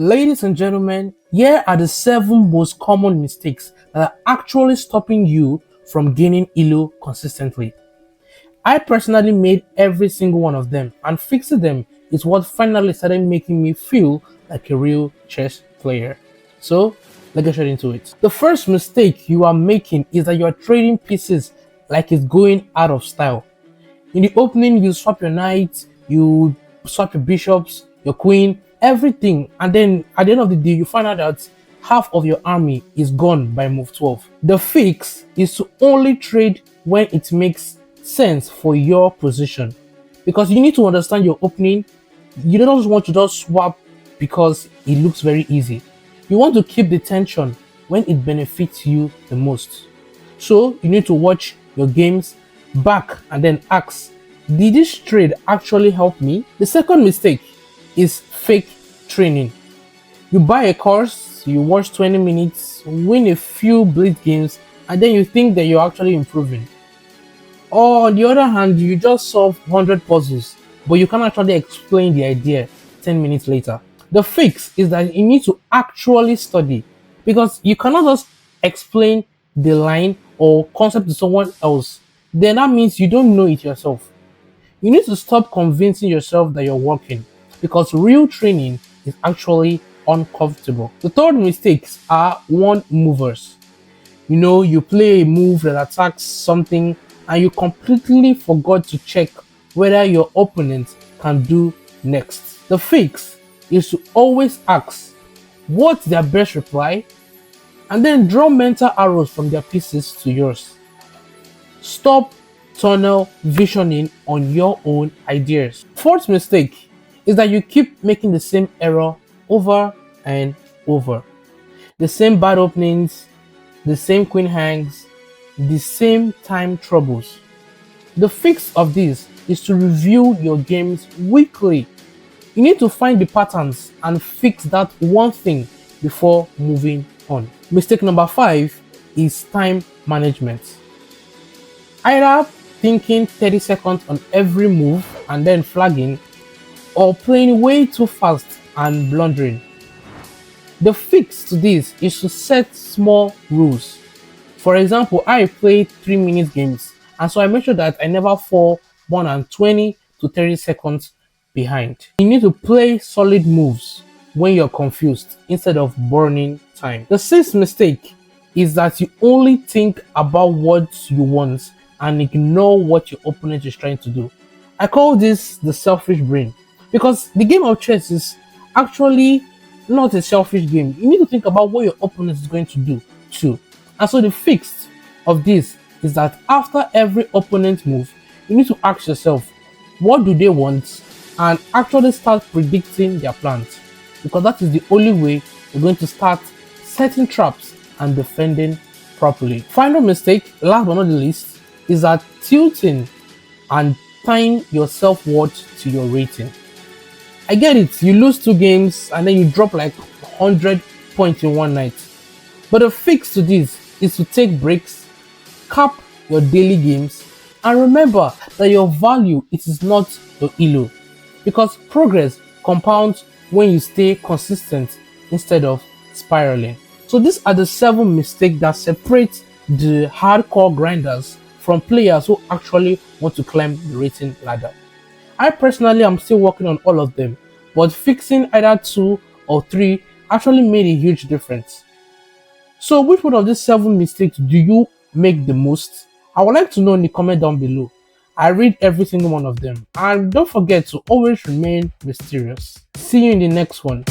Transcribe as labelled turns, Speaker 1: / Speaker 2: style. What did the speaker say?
Speaker 1: Ladies and gentlemen, here are the 7 most common mistakes that are actually stopping you from gaining Elo consistently. I personally made every single one of them, and fixing them is what finally started making me feel like a real chess player. So, let's get straight into it. The first mistake you are making is that you are trading pieces like it's going out of style. In the opening, you swap your knight, you swap your bishops, your queen, everything, and then at the end of the day, you find out that half of your army is gone by move 12. The fix is to only trade when it makes sense for your position, because you need to understand your opening. You don't just want to just swap because it looks very easy. You want to keep the tension when it benefits you the most. So you need to watch your games back and then ask, did this trade actually help me? The second mistake is fake training. You buy a course, you watch 20 minutes, win a few blitz games, and then you think that you're actually improving. Or on the other hand, you just solve 100 puzzles, but you can't actually explain the idea 10 minutes later. The fix is that you need to actually study, because you cannot just explain the line or concept to someone else. Then that means you don't know it yourself. You need to stop convincing yourself that you're working, because real training is actually uncomfortable. The third mistakes are one movers. You play a move that attacks something and you completely forgot to check whether your opponent can do next. The fix is to always ask what's their best reply, and then draw mental arrows from their pieces to yours. Stop tunnel visioning on your own ideas. Fourth mistake is that you keep making the same error over and over. The same bad openings, the same queen hangs, the same time troubles. The fix of this is to review your games weekly. You need to find the patterns and fix that one thing before moving on. Mistake number 5 is time management. Either thinking 30 seconds on every move and then flagging, or playing way too fast and blundering. The fix to this is to set small rules. For example, I play 3 minute games, and so I make sure that I never fall more than 20 to 30 seconds behind. You need to play solid moves when you're confused instead of burning time. The sixth mistake is that you only think about what you want and ignore what your opponent is trying to do. I call this the selfish brain, because the game of chess is actually not a selfish game. You need to think about what your opponent is going to do too. And so the fix of this is that after every opponent move, you need to ask yourself, what do they want? And actually start predicting their plans, because that is the only way you're going to start setting traps and defending properly. Final mistake, last but not the least, is that tilting and tying your self-worth to your rating. I get it, you lose 2 games and then you drop like 100 points in one night. But the fix to this is to take breaks, cap your daily games, and remember that your value is not your elo, because progress compounds when you stay consistent instead of spiraling. So these are the 7 mistakes that separate the hardcore grinders from players who actually want to climb the rating ladder. I personally am still working on all of them, but fixing either 2 or 3 actually made a huge difference. So which one of these 7 mistakes do you make the most? I would like to know in the comment down below. I read every single one of them. And don't forget to always remain mysterious. See you in the next one.